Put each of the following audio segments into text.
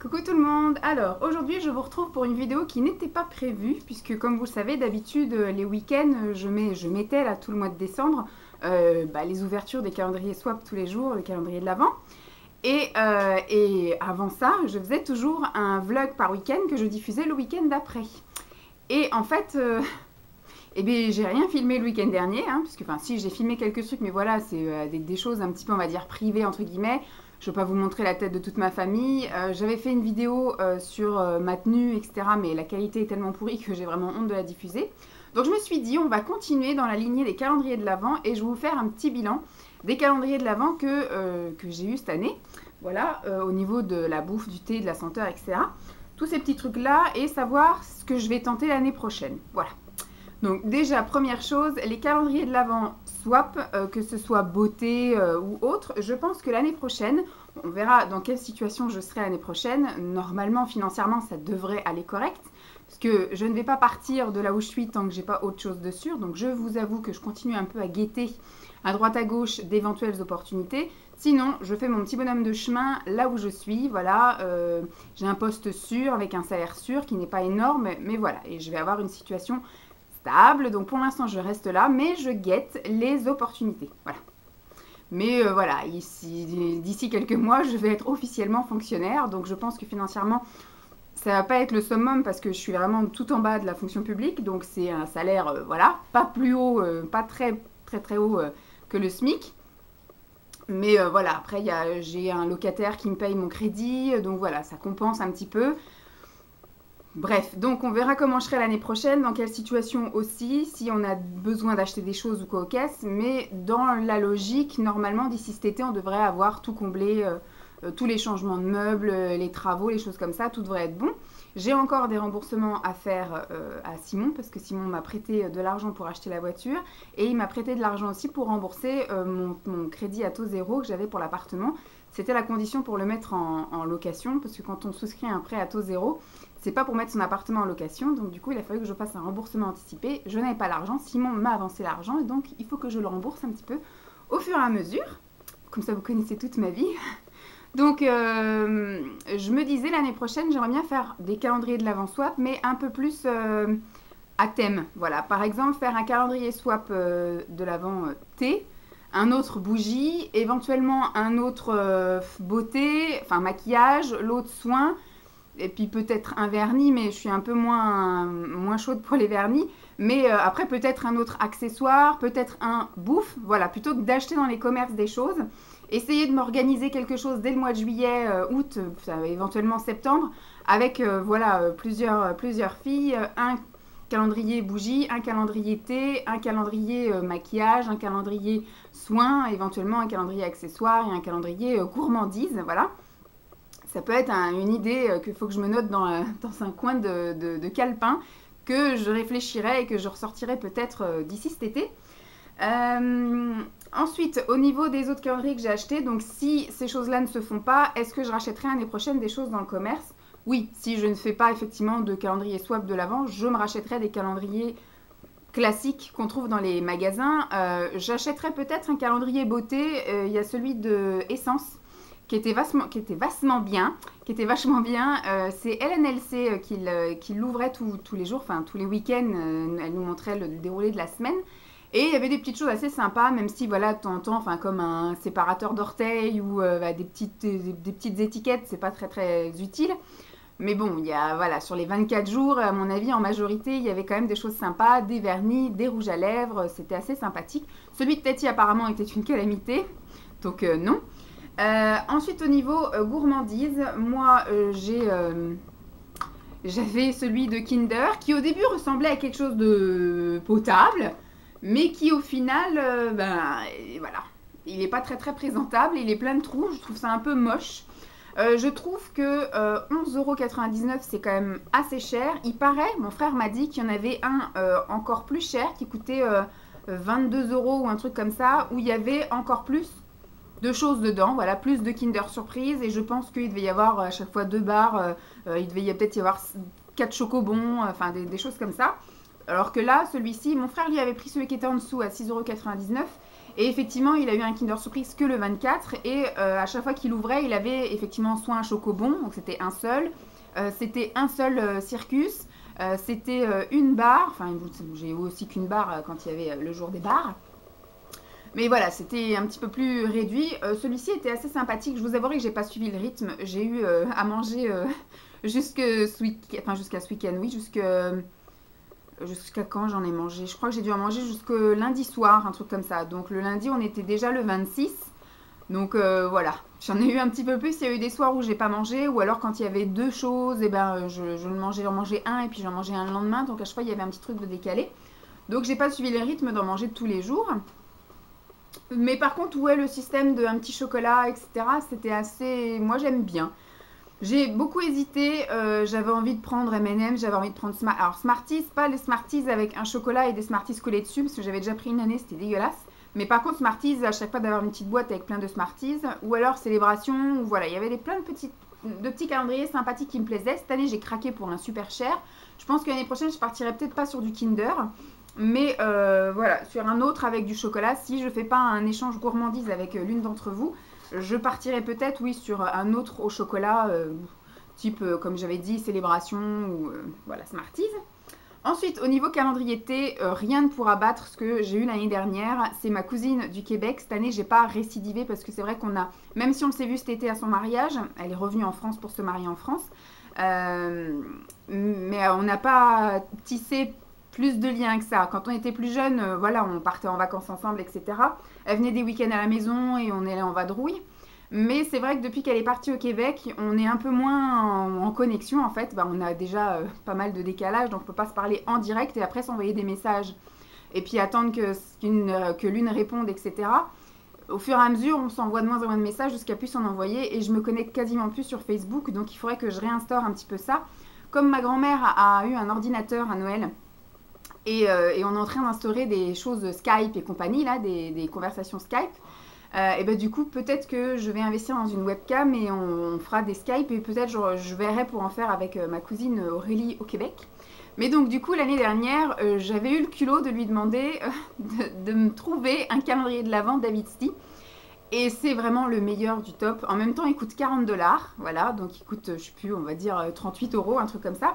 Coucou tout le monde. Alors aujourd'hui je vous retrouve pour une vidéo qui n'était pas prévue puisque comme vous le savez d'habitude les week-ends je mettais là tout le mois de décembre les ouvertures des calendriers swap tous les jours, le calendrier de l'Avent. Et avant ça je faisais toujours un vlog par week-end que je diffusais le week-end d'après. Et en fait eh bien, j'ai rien filmé le week-end dernier, hein, puisque, enfin, si, j'ai filmé quelques trucs, mais voilà, c'est des choses un petit peu, on va dire, privées, entre guillemets. Je ne vais pas vous montrer la tête de toute ma famille. J'avais fait une vidéo sur ma tenue, etc., mais la qualité est tellement pourrie que j'ai vraiment honte de la diffuser. Donc, je me suis dit, on va continuer dans la lignée des calendriers de l'Avent, et je vais vous faire un petit bilan des calendriers de l'Avent que j'ai eu cette année. Voilà, au niveau de la bouffe, du thé, de la senteur, etc. Tous ces petits trucs-là, et savoir ce que je vais tenter l'année prochaine. Voilà. Donc déjà, première chose, les calendriers de l'Avent swap, que ce soit beauté ou autre, je pense que l'année prochaine, on verra dans quelle situation je serai l'année prochaine. Normalement, financièrement, ça devrait aller correct, parce que je ne vais pas partir de là où je suis tant que j'ai pas autre chose de sûr. Donc je vous avoue que je continue un peu à guetter à droite à gauche d'éventuelles opportunités. Sinon, je fais mon petit bonhomme de chemin là où je suis. Voilà, j'ai un poste sûr avec un salaire sûr qui n'est pas énorme, mais voilà, et je vais avoir une situation stable. Donc pour l'instant je reste là, mais je guette les opportunités. Voilà. Mais voilà, d'ici quelques mois, je vais être officiellement fonctionnaire. Donc je pense que financièrement, ça va pas être le summum parce que je suis vraiment tout en bas de la fonction publique. Donc c'est un salaire, voilà, pas plus haut, pas très haut que le SMIC. Mais voilà, après j'ai un locataire qui me paye mon crédit. Donc voilà, ça compense un petit peu. Bref, donc on verra comment je serai l'année prochaine, dans quelle situation aussi, si on a besoin d'acheter des choses ou quoi aux caisses. Mais dans la logique, normalement, d'ici cet été, on devrait avoir tout comblé, tous les changements de meubles, les travaux, les choses comme ça, tout devrait être bon. J'ai encore des remboursements à faire à Simon, parce que Simon m'a prêté de l'argent pour acheter la voiture. Et il m'a prêté de l'argent aussi pour rembourser mon crédit à taux zéro que j'avais pour l'appartement. C'était la condition pour le mettre en location, parce que quand on souscrit un prêt à taux zéro, c'est pas pour mettre son appartement en location. Donc du coup, il a fallu que je fasse un remboursement anticipé. Je n'avais pas l'argent, Simon m'a avancé l'argent, et donc il faut que je le rembourse un petit peu au fur et à mesure. Comme ça, vous connaissez toute ma vie. Donc, je me disais, l'année prochaine, j'aimerais bien faire des calendriers de l'Avent swap, mais un peu plus à thème. Voilà, par exemple, faire un calendrier swap de l'Avent thé, un autre bougie, éventuellement un autre beauté, enfin maquillage, l'autre soin, et puis peut-être un vernis, mais je suis un peu moins chaude pour les vernis. Mais après, peut-être un autre accessoire, peut-être un bouffe. Voilà, plutôt que d'acheter dans les commerces des choses, essayer de m'organiser quelque chose dès le mois de juillet, août, éventuellement septembre, avec voilà, plusieurs filles, un calendrier bougie, un calendrier thé, un calendrier maquillage, un calendrier soin, éventuellement un calendrier accessoire et un calendrier gourmandise, voilà. Ça peut être une idée qu'il faut que je me note dans un coin de calepin, que je réfléchirai et que je ressortirai peut-être d'ici cet été. Ensuite, au niveau des autres calendriers que j'ai achetés, donc si ces choses-là ne se font pas, est-ce que je rachèterai l'année prochaine des choses dans le commerce? Oui, si je ne fais pas effectivement de calendrier swap de l'Avent, je me rachèterai des calendriers classiques qu'on trouve dans les magasins. J'achèterai peut-être un calendrier beauté, il y a celui de Essence, qui était vachement bien. C'est LNLC qui l'ouvrait tous les jours, enfin tous les week-ends, elle nous montrait le déroulé de la semaine. Et il y avait des petites choses assez sympas, même si voilà, de temps en temps, enfin comme un séparateur d'orteils ou des petites étiquettes, c'est pas très utile. Mais bon, il y a, voilà, sur les 24 jours, à mon avis, en majorité, il y avait quand même des choses sympas, des vernis, des rouges à lèvres, c'était assez sympathique. Celui de Tati apparemment était une calamité, donc non. Ensuite, au niveau gourmandise, moi j'avais celui de Kinder qui au début ressemblait à quelque chose de potable, mais qui au final, voilà, il n'est pas très présentable, il est plein de trous, je trouve ça un peu moche. Je trouve que 11,99 € c'est quand même assez cher. Il paraît, mon frère m'a dit qu'il y en avait un encore plus cher qui coûtait 22 € ou un truc comme ça, où il y avait encore plus de choses dedans, voilà, plus de Kinder Surprise, et je pense qu'il devait y avoir à chaque fois 2 barres, il devait peut-être y avoir 4 chocobons, enfin des choses comme ça. Alors que là, celui-ci, mon frère lui avait pris celui qui était en dessous à 6,99 € Et effectivement, il a eu un Kinder Surprise que le 24 et à chaque fois qu'il ouvrait, il avait effectivement soit un chocobon, donc c'était un seul circus, c'était une barre, enfin j'ai eu aussi qu'une barre quand il y avait le jour des barres. Mais voilà, c'était un petit peu plus réduit. Celui-ci était assez sympathique. Je vous avouerai que j'ai pas suivi le rythme. J'ai eu à manger jusqu'à ce week-end, oui, jusqu'à quand j'en ai mangé. Je crois que j'ai dû en manger jusqu'au lundi soir, un truc comme ça. Donc le lundi, on était déjà le 26. Donc voilà, j'en ai eu un petit peu plus. Il y a eu des soirs où j'ai pas mangé, ou alors quand il y avait deux choses, et ben j'en mangeais un et puis j'en mangeais un le lendemain. Donc à chaque fois, il y avait un petit truc de décalé. Donc j'ai pas suivi le rythme d'en manger tous les jours. Mais par contre, ouais, le système de un petit chocolat, etc., c'était assez... Moi, j'aime bien. J'ai beaucoup hésité, j'avais envie de prendre M&M, j'avais envie de prendre Alors Smarties, pas les Smarties avec un chocolat et des Smarties collés dessus, parce que j'avais déjà pris une année, c'était dégueulasse. Mais par contre, Smarties, à chaque fois d'avoir une petite boîte avec plein de Smarties, ou alors Célébration, voilà, il y avait plein de petits calendriers sympathiques qui me plaisaient. Cette année, j'ai craqué pour un super cher. Je pense que l'année prochaine, je partirai peut-être pas sur du Kinder, mais voilà, sur un autre avec du chocolat. Si je fais pas un échange gourmandise avec l'une d'entre vous, je partirai peut-être, oui, sur un autre au chocolat, type, comme j'avais dit, Célébration ou voilà, Smarties. Ensuite, au niveau calendrier thé, rien ne pourra battre ce que j'ai eu l'année dernière. C'est ma cousine du Québec. Cette année, j'ai pas récidivé parce que c'est vrai qu'on a, même si on s'est vu cet été à son mariage, elle est revenue en France pour se marier en France, mais on n'a pas tissé plus de liens que ça. Quand on était plus jeune, voilà, on partait en vacances ensemble, etc. Elle venait des week-ends à la maison et on allait en vadrouille. Mais c'est vrai que depuis qu'elle est partie au Québec, on est un peu moins en connexion en fait. On a déjà pas mal de décalage, donc on ne peut pas se parler en direct et après s'envoyer des messages. Et puis attendre que l'une réponde, etc. Au fur et à mesure, on s'envoie de moins en moins de messages jusqu'à plus s'en envoyer. Et je me connecte quasiment plus sur Facebook, donc il faudrait que je réinstaure un petit peu ça. Comme ma grand-mère a eu un ordinateur à Noël, et on est en train d'instaurer des choses Skype et compagnie, là, des conversations Skype. Et ben du coup, peut-être que je vais investir dans une webcam et on fera des Skype et peut-être je verrai pour en faire avec ma cousine Aurélie au Québec. Mais donc du coup, l'année dernière, j'avais eu le culot de lui demander de me trouver un calendrier de l'Avent David's-Tea. Et c'est vraiment le meilleur du top. En même temps, il coûte 40 $, voilà, donc il coûte, je sais plus, on va dire 38 €, un truc comme ça.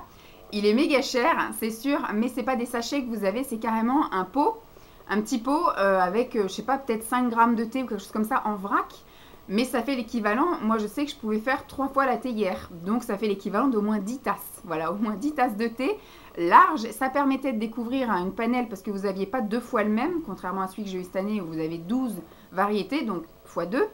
Il est méga cher, c'est sûr, mais c'est pas des sachets que vous avez, c'est carrément un pot, un petit pot avec, je sais pas, peut-être 5 grammes de thé ou quelque chose comme ça en vrac. Mais ça fait l'équivalent, moi je sais que je pouvais faire 3 fois la théière, donc ça fait l'équivalent d'au moins 10 tasses. Voilà, au moins 10 tasses de thé large. Ça permettait de découvrir une panel parce que vous n'aviez pas deux fois le même, contrairement à celui que j'ai eu cette année où vous avez 12 variétés, donc x 2.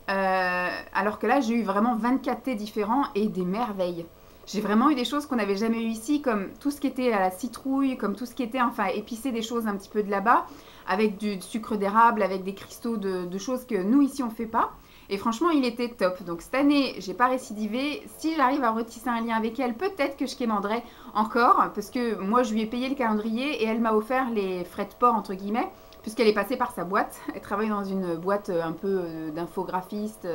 Alors que là, j'ai eu vraiment 24 thés différents et des merveilles. J'ai vraiment eu des choses qu'on n'avait jamais eu ici, comme tout ce qui était à la citrouille, comme tout ce qui était, enfin, épicé des choses un petit peu de là-bas, avec du sucre d'érable, avec des cristaux de choses que nous, ici, on ne fait pas. Et franchement, il était top. Donc cette année, j'ai pas récidivé. Si j'arrive à retisser un lien avec elle, peut-être que je quémanderai encore, parce que moi, je lui ai payé le calendrier et elle m'a offert les frais de port, entre guillemets, puisqu'elle est passée par sa boîte. Elle travaille dans une boîte un peu d'infographiste,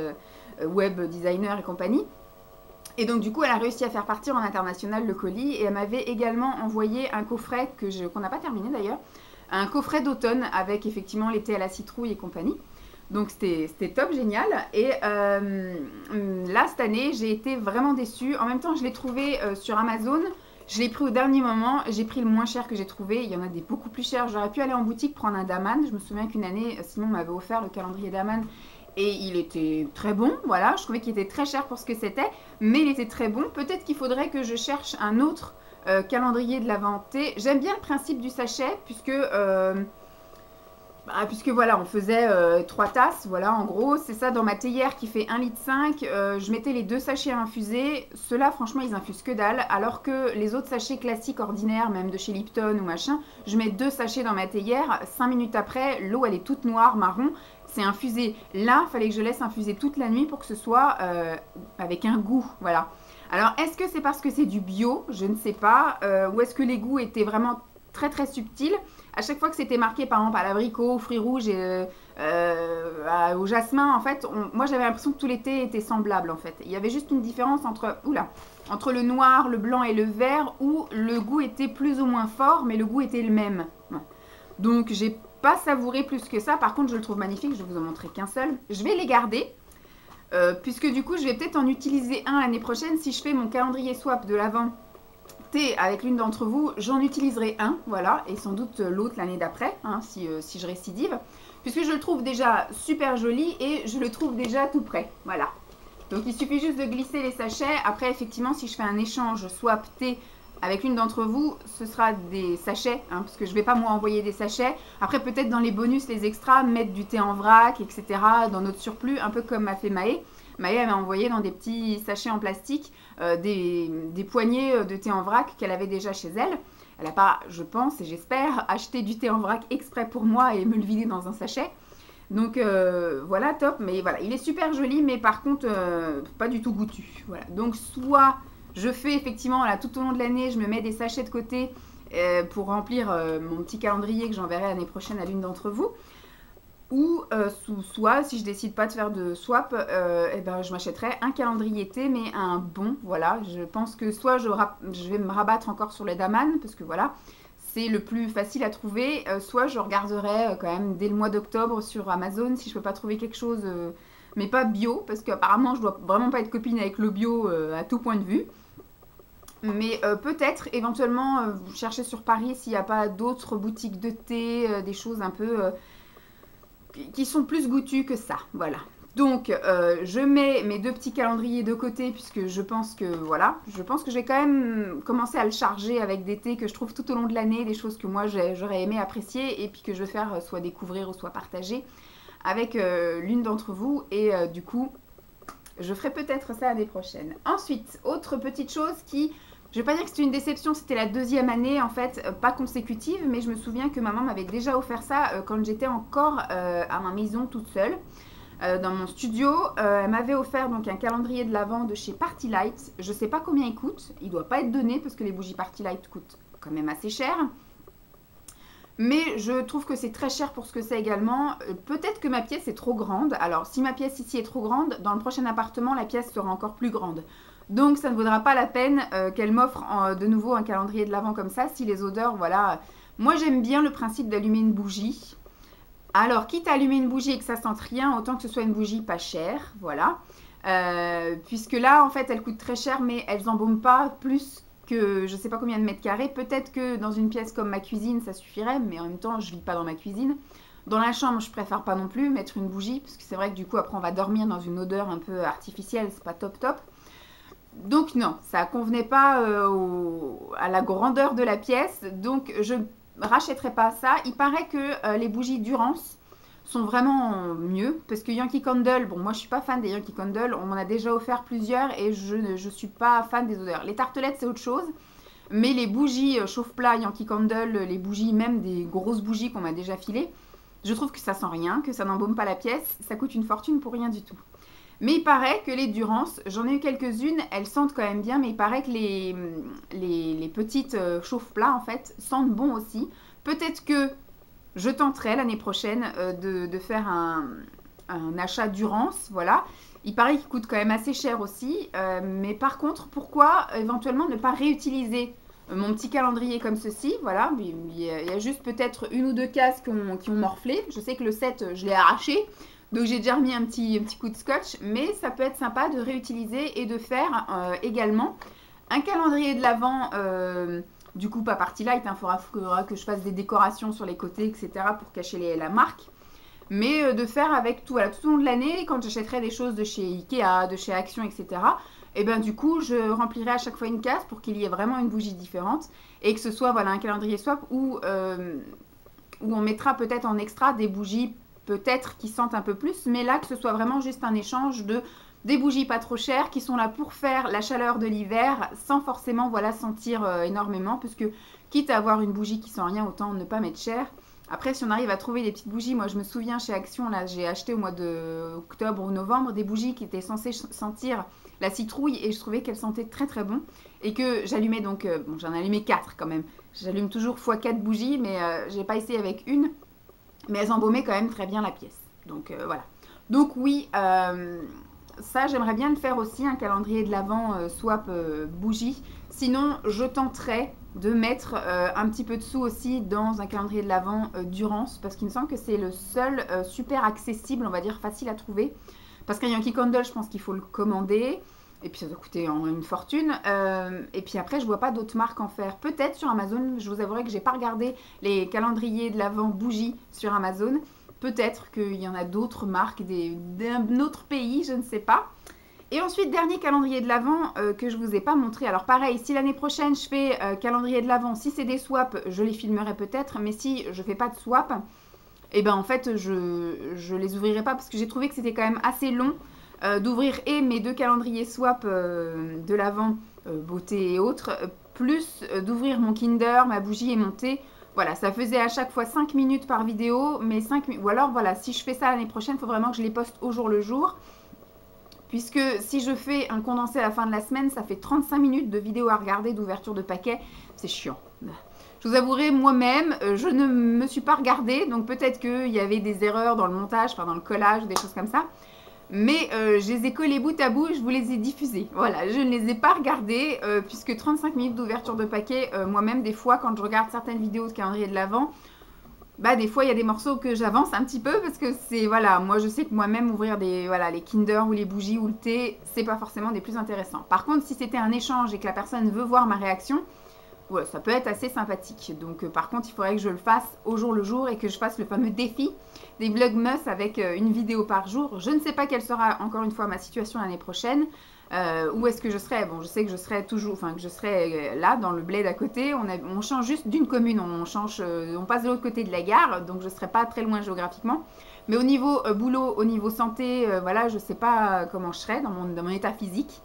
web designer et compagnie. Et donc du coup, elle a réussi à faire partir en international le colis et elle m'avait également envoyé un coffret qu'on n'a pas terminé d'ailleurs, un coffret d'automne avec effectivement les thés à la citrouille et compagnie. Donc c'était top, génial. Et là, cette année, j'ai été vraiment déçue. En même temps, je l'ai trouvé sur Amazon. Je l'ai pris au dernier moment. J'ai pris le moins cher que j'ai trouvé. Il y en a des beaucoup plus chers. J'aurais pu aller en boutique prendre un Daman. Je me souviens qu'une année, Simon m'avait offert le calendrier Daman. Et il était très bon, voilà. Je trouvais qu'il était très cher pour ce que c'était. Mais il était très bon. Peut-être qu'il faudrait que je cherche un autre calendrier de l'Avent thé. J'aime bien le principe du sachet puisque... puisque voilà, on faisait 3 tasses, voilà, en gros, c'est ça dans ma théière qui fait 1,5 litre, je mettais les 2 sachets à infuser, ceux-là, franchement, ils infusent que dalle, alors que les autres sachets classiques, ordinaires, même de chez Lipton ou machin, je mets 2 sachets dans ma théière, 5 minutes après, l'eau, elle est toute noire, marron, c'est infusé. Là, il fallait que je laisse infuser toute la nuit pour que ce soit avec un goût, voilà. Alors, est-ce que c'est parce que c'est du bio? Je ne sais pas, ou est-ce que les goûts étaient vraiment très très subtils? À chaque fois que c'était marqué par exemple à l'abricot, aux fruits rouges et au jasmin, en fait, moi j'avais l'impression que tous les thés étaient semblables en fait. Il y avait juste une différence entre le noir, le blanc et le vert où le goût était plus ou moins fort, mais le goût était le même. Ouais. Donc j'ai pas savouré plus que ça. Par contre, je le trouve magnifique. Je vais vous en montrer qu'un seul. Je vais les garder. Puisque du coup, je vais peut-être en utiliser un l'année prochaine. Si je fais mon calendrier swap de l'Avent thé avec l'une d'entre vous, j'en utiliserai un, voilà. Et sans doute l'autre l'année d'après, hein, si je récidive. Puisque je le trouve déjà super joli et je le trouve déjà tout prêt. Voilà. Donc il suffit juste de glisser les sachets. Après, effectivement, si je fais un échange swap thé avec l'une d'entre vous, ce sera des sachets, hein, parce que je ne vais pas moi envoyer des sachets. Après, peut-être dans les bonus, les extras, mettre du thé en vrac, etc. dans notre surplus, un peu comme m'a fait Maë. Maë, elle m'a envoyé dans des petits sachets en plastique des poignées de thé en vrac qu'elle avait déjà chez elle. Elle n'a pas, je pense et j'espère, acheté du thé en vrac exprès pour moi et me le vider dans un sachet. Donc voilà, top. Mais voilà, il est super joli, mais par contre, pas du tout goûtu. Voilà. Donc soit je fais effectivement, là, tout au long de l'année, je me mets des sachets de côté pour remplir mon petit calendrier que j'enverrai l'année prochaine à l'une d'entre vous. Ou soit, si je décide pas de faire de swap, eh ben, je m'achèterai un calendrier thé, mais un bon, voilà. Je pense que soit je vais me rabattre encore sur les Daman, parce que voilà, c'est le plus facile à trouver. Soit je regarderai quand même dès le mois d'octobre sur Amazon, si je peux pas trouver quelque chose, mais pas bio, parce qu'apparemment je dois vraiment pas être copine avec le bio à tout point de vue. Mais peut-être, éventuellement, chercher sur Paris s'il n'y a pas d'autres boutiques de thé, des choses un peu qui sont plus goûtues que ça. Voilà. Donc, je mets mes deux petits calendriers de côté puisque je pense que, voilà, je pense que je vais quand même commencer à le charger avec des thés que je trouve tout au long de l'année, des choses que moi j'aurais aimé apprécier et puis que je vais faire soit découvrir ou soit partager avec l'une d'entre vous. Et du coup, je ferai peut-être ça l'année prochaine. Ensuite, autre petite chose qui... Je ne vais pas dire que c'était une déception, c'était la deuxième année en fait, pas consécutive, mais je me souviens que maman m'avait déjà offert ça quand j'étais encore à ma maison toute seule, dans mon studio. Elle m'avait offert donc un calendrier de l'Avent de chez Party Light. Je ne sais pas combien il coûte, il ne doit pas être donné parce que les bougies Party Light coûtent quand même assez cher. Mais je trouve que c'est très cher pour ce que c'est également. Peut-être que ma pièce est trop grande. Alors si ma pièce ici est trop grande, dans le prochain appartement, la pièce sera encore plus grande. Donc ça ne vaudra pas la peine qu'elle m'offre de nouveau un calendrier de l'Avent comme ça, si les odeurs, voilà. Moi j'aime bien le principe d'allumer une bougie. Alors quitte à allumer une bougie et que ça sente rien, autant que ce soit une bougie pas chère, voilà. Puisque là en fait elles coûtent très cher, mais elles embaument pas plus que je ne sais pas combien de mètres carrés. Peut-être que dans une pièce comme ma cuisine ça suffirait, mais en même temps je ne vis pas dans ma cuisine. Dans la chambre je préfère pas non plus mettre une bougie, parce que c'est vrai que du coup après on va dormir dans une odeur un peu artificielle, c'est pas top top. Donc non, ça ne convenait pas à la grandeur de la pièce, donc je ne rachèterai pas ça. Il paraît que les bougies Durance sont vraiment mieux, parce que Yankee Candle, bon moi je suis pas fan des Yankee Candle, on m'en a déjà offert plusieurs et je ne suis pas fan des odeurs. Les tartelettes c'est autre chose, mais les bougies chauffe-plat Yankee Candle, les bougies même des grosses bougies qu'on m'a déjà filées, je trouve que ça sent rien, que ça n'embaume pas la pièce, ça coûte une fortune pour rien du tout. Mais il paraît que les Durance, j'en ai eu quelques-unes, elles sentent quand même bien, mais il paraît que les petites chauffe-plats, en fait, sentent bon aussi. Peut-être que je tenterai l'année prochaine de faire un achat Durance, voilà. Il paraît qu'il coûte quand même assez cher aussi, mais par contre, pourquoi éventuellement ne pas réutiliser mon petit calendrier comme ceci, voilà. Il y a juste peut-être une ou deux cases qui ont morflé. Je sais que le 7, je l'ai arraché. Donc j'ai déjà remis un petit coup de scotch, mais ça peut être sympa de réutiliser et de faire également un calendrier de l'Avent, du coup pas Party Light, il faudra que je fasse des décorations sur les côtés, etc. pour cacher la marque. Mais de faire avec tout, voilà, tout au long de l'année, quand j'achèterai des choses de chez Ikea, de chez Action, etc. Et bien du coup, je remplirai à chaque fois une case pour qu'il y ait vraiment une bougie différente. Et que ce soit voilà, un calendrier swap où on mettra peut-être en extra des bougies peut-être qui sentent un peu plus, mais là que ce soit vraiment juste un échange de des bougies pas trop chères qui sont là pour faire la chaleur de l'hiver sans forcément voilà sentir énormément, puisque quitte à avoir une bougie qui sent rien, autant ne pas mettre cher. Après, si on arrive à trouver des petites bougies, moi je me souviens chez Action, là j'ai acheté au mois d'octobre ou novembre des bougies qui étaient censées sentir la citrouille et je trouvais qu'elles sentaient très très bon et que j'allumais donc, bon j'en allumais 4 quand même, j'allume toujours x4 bougies, mais j'ai pas essayé avec une. Mais elles embaumaient quand même très bien la pièce. Donc voilà. Donc oui, Ça, j'aimerais bien le faire aussi, un calendrier de l'Avent swap bougie. Sinon, je tenterai de mettre un petit peu de sous aussi dans un calendrier de l'Avent Durance, parce qu'il me semble que c'est le seul super accessible, on va dire facile à trouver. Parce qu'un Yankee Candle, je pense qu'il faut le commander. Et puis ça doit coûter une fortune. Et puis après, je vois pas d'autres marques en faire. Peut-être sur Amazon, je vous avouerai que j'ai pas regardé les calendriers de l'Avent bougie sur Amazon. Peut-être qu'il y en a d'autres marques d'un autre pays, je ne sais pas. Et ensuite, dernier calendrier de l'Avent que je vous ai pas montré. Alors pareil, si l'année prochaine je fais calendrier de l'Avent, si c'est des swaps, je les filmerai peut-être. Mais si je fais pas de swap, et ben en fait, je les ouvrirai pas parce que j'ai trouvé que c'était quand même assez long d'ouvrir et mes 2 calendriers swap de l'Avent, beauté et autres, plus d'ouvrir mon Kinder, ma bougie et mon thé. Voilà, ça faisait à chaque fois 5 minutes par vidéo, mais 5 minutes. Ou alors, voilà, si je fais ça l'année prochaine, il faut vraiment que je les poste au jour le jour. Puisque si je fais un condensé à la fin de la semaine, ça fait 35 minutes de vidéo à regarder, d'ouverture de paquet. C'est chiant. Je vous avouerai, moi-même, je ne me suis pas regardée. Donc peut-être qu'il y avait des erreurs dans le montage, enfin dans le collage, des choses comme ça. Mais je les ai collés bout à bout, je vous les ai diffusés. Voilà, je ne les ai pas regardés, puisque 35 minutes d'ouverture de paquet, moi-même, des fois, quand je regarde certaines vidéos de calendrier de l'Avent, bah des fois, il y a des morceaux que j'avance un petit peu, parce que c'est, voilà, moi, je sais que moi-même, ouvrir les Kinder ou les bougies ou le thé, c'est pas forcément des plus intéressants. Par contre, si c'était un échange et que la personne veut voir ma réaction, ouais, ça peut être assez sympathique. Donc par contre, il faudrait que je le fasse au jour le jour et que je fasse le fameux défi des Vlogmas avec une vidéo par jour. Je ne sais pas quelle sera encore une fois ma situation l'année prochaine. Où est-ce que je serai? Bon, je sais que je serai toujours, enfin que je serai là dans le bled à côté. On change juste d'une commune, on passe de l'autre côté de la gare, donc je ne serai pas très loin géographiquement. Mais au niveau boulot, au niveau santé, voilà, je ne sais pas comment je serai dans mon état physique.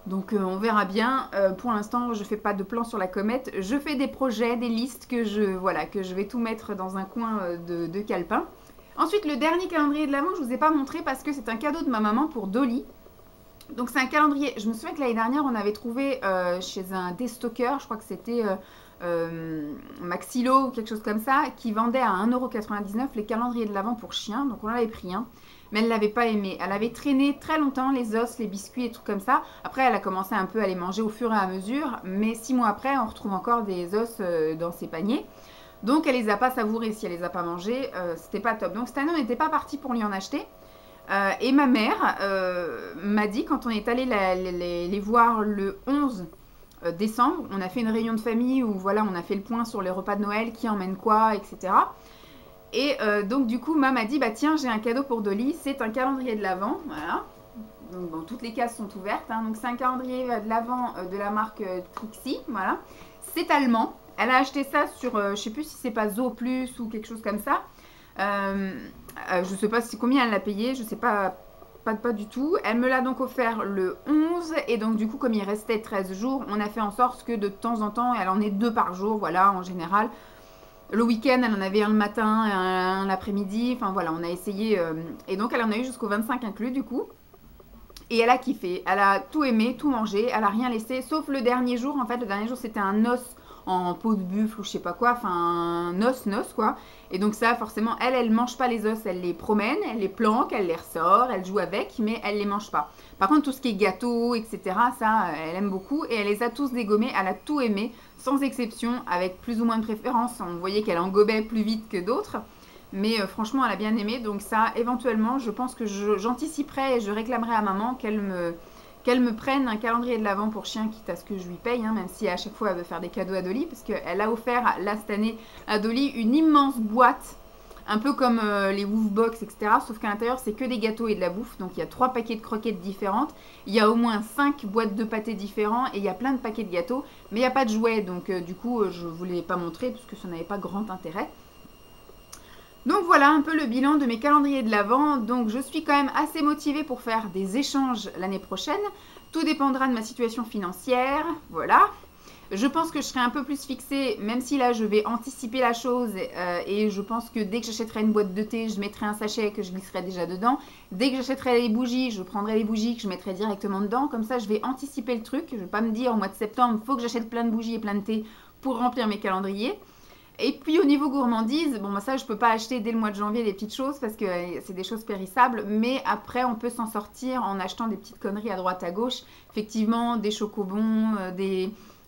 Donc on verra bien. Pour l'instant, je ne fais pas de plan sur la comète. Je fais des projets, des listes que je vais tout mettre dans un coin de calepin. Ensuite, le dernier calendrier de l'Avent, je ne vous ai pas montré parce que c'est un cadeau de ma maman pour Dolly. Donc c'est un calendrier, je me souviens que l'année dernière, on avait trouvé chez un déstocker, je crois que c'était Maxilo ou quelque chose comme ça, qui vendait à 1,99 € les calendriers de l'Avent pour chiens. Donc on en avait pris un. Mais elle ne l'avait pas aimé. Elle avait traîné très longtemps les os, les biscuits et trucs comme ça. Après, elle a commencé un peu à les manger au fur et à mesure. Mais 6 mois après, on retrouve encore des os dans ses paniers. Donc, elle les a pas savourés. Si elle les a pas mangés, c'était pas top. Donc, cette année, on n'était pas parti pour lui en acheter. Et ma mère m'a dit, quand on est allé les voir le 11 décembre, on a fait une réunion de famille où voilà, on a fait le point sur les repas de Noël, qui emmène quoi, etc. Et donc du coup, maman m'a dit, bah tiens, j'ai un cadeau pour Dolly, c'est un calendrier de l'Avent, voilà. Donc bon, toutes les cases sont ouvertes, hein. Donc c'est un calendrier de l'Avent de la marque Trixie, voilà. C'est allemand, elle a acheté ça sur, je sais plus si c'est pas Zo Plus ou quelque chose comme ça. Je sais pas combien elle l'a payé, je sais pas du tout. Elle me l'a donc offert le 11 et donc du coup, comme il restait 13 jours, on a fait en sorte que de temps en temps, elle en ait 2 par jour, voilà, en général. Le week-end, elle en avait un le matin, un l'après-midi. Enfin voilà, on a essayé. Et donc, elle en a eu jusqu'au 25 inclus du coup. Et elle a kiffé. Elle a tout aimé, tout mangé. Elle a rien laissé. Sauf le dernier jour. En fait, le dernier jour, c'était un os en peau de buffle ou je sais pas quoi. Enfin, un os quoi. Et donc ça, forcément, elle mange pas les os. Elle les promène, elle les planque, elle les ressort, elle joue avec, mais elle les mange pas. Par contre, tout ce qui est gâteau, etc., ça, elle aime beaucoup. Et elle les a tous dégommés. Elle a tout aimé, sans exception, avec plus ou moins de préférence. On voyait qu'elle en gobait plus vite que d'autres. Mais franchement, elle a bien aimé. Donc ça, éventuellement, je pense que j'anticiperai et je réclamerai à maman qu'elle me prenne un calendrier de l'Avent pour chien, quitte à ce que je lui paye, hein, même si à chaque fois elle veut faire des cadeaux à Dolly, parce qu'elle a offert là cette année à Dolly une immense boîte, un peu comme les Woofbox, etc. Sauf qu'à l'intérieur, c'est que des gâteaux et de la bouffe. Donc il y a 3 paquets de croquettes différentes, il y a au moins 5 boîtes de pâtés différents et il y a plein de paquets de gâteaux, mais il n'y a pas de jouets. Donc du coup, je ne vous l'ai pas montré, parce que ça n'avait pas grand intérêt. Donc voilà un peu le bilan de mes calendriers de l'Avent. Donc je suis quand même assez motivée pour faire des échanges l'année prochaine. Tout dépendra de ma situation financière, voilà. Je pense que je serai un peu plus fixée, même si là je vais anticiper la chose et je pense que dès que j'achèterai une boîte de thé, je mettrai un sachet que je glisserai déjà dedans. Dès que j'achèterai les bougies, je prendrai les bougies que je mettrai directement dedans. Comme ça, je vais anticiper le truc. Je ne vais pas me dire au mois de septembre, il faut que j'achète plein de bougies et plein de thé pour remplir mes calendriers. Et puis au niveau gourmandise, bon, ça je peux pas acheter dès le mois de janvier des petites choses parce que c'est des choses périssables, mais après on peut s'en sortir en achetant des petites conneries à droite à gauche. Effectivement, des chocobons,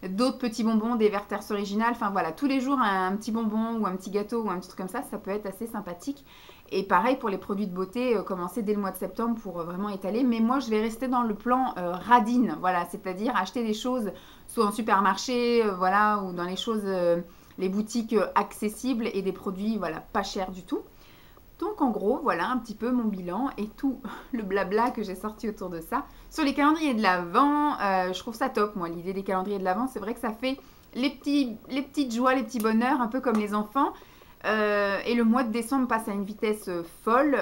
d'autres petits bonbons, des Werther's originales, enfin voilà, tous les jours un petit bonbon ou un petit gâteau ou un petit truc comme ça peut être assez sympathique. Et pareil pour les produits de beauté, commencer dès le mois de septembre pour vraiment étaler. Mais moi je vais rester dans le plan radine, voilà, c'est-à-dire acheter des choses soit en supermarché, voilà, ou dans les choses les boutiques accessibles et des produits voilà pas chers du tout. Donc en gros voilà un petit peu mon bilan et tout le blabla que j'ai sorti autour de ça. Sur les calendriers de l'Avent, je trouve ça top moi, l'idée des calendriers de l'Avent, c'est vrai que ça fait les petites joies, les petits bonheurs, un peu comme les enfants. Et le mois de décembre passe à une vitesse folle.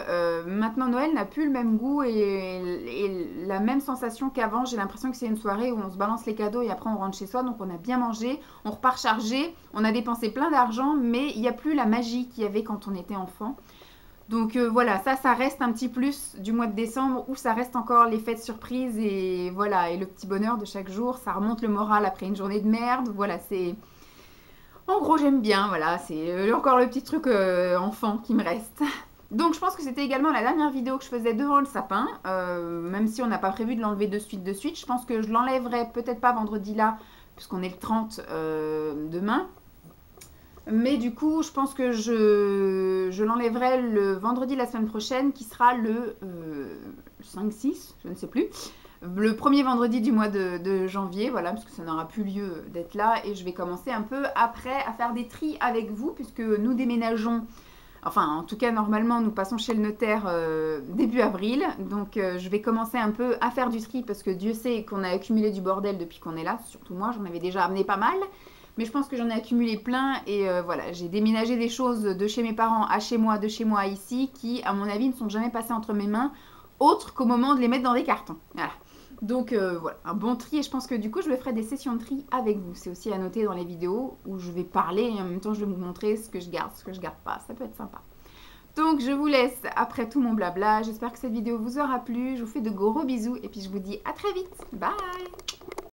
Maintenant Noël n'a plus le même goût et la même sensation qu'avant. J'ai l'impression que c'est une soirée où on se balance les cadeaux et après on rentre chez soi. Donc on a bien mangé, on repart chargé, on a dépensé plein d'argent, mais il n'y a plus la magie qu'il y avait quand on était enfant. Donc voilà, ça reste un petit plus du mois de décembre où ça reste encore les fêtes surprises et voilà, et le petit bonheur de chaque jour. Ça remonte le moral après une journée de merde. Voilà, c'est... En gros, j'aime bien, voilà, c'est encore le petit truc enfant qui me reste. Donc je pense que c'était également la dernière vidéo que je faisais devant le sapin, même si on n'a pas prévu de l'enlever de suite. Je pense que je l'enlèverai peut-être pas vendredi là, puisqu'on est le 30 demain. Mais du coup, je pense que je l'enlèverai le vendredi la semaine prochaine, qui sera le 5-6, je ne sais plus. Le premier vendredi du mois de janvier, voilà, parce que ça n'aura plus lieu d'être là. Et je vais commencer un peu après à faire des tris avec vous, puisque nous déménageons, enfin en tout cas normalement nous passons chez le notaire début avril. Donc je vais commencer un peu à faire du tri, parce que Dieu sait qu'on a accumulé du bordel depuis qu'on est là. Surtout moi, j'en avais déjà amené pas mal. Mais je pense que j'en ai accumulé plein et voilà, j'ai déménagé des choses de chez mes parents à chez moi, de chez moi à ici, qui à mon avis ne sont jamais passées entre mes mains, autre qu'au moment de les mettre dans des cartons. Voilà. Donc voilà, un bon tri et je pense que du coup je me ferai des sessions de tri avec vous. C'est aussi à noter dans les vidéos où je vais parler et en même temps je vais vous montrer ce que je garde, ce que je garde pas. Ça peut être sympa. Donc je vous laisse après tout mon blabla. J'espère que cette vidéo vous aura plu. Je vous fais de gros bisous et puis je vous dis à très vite. Bye!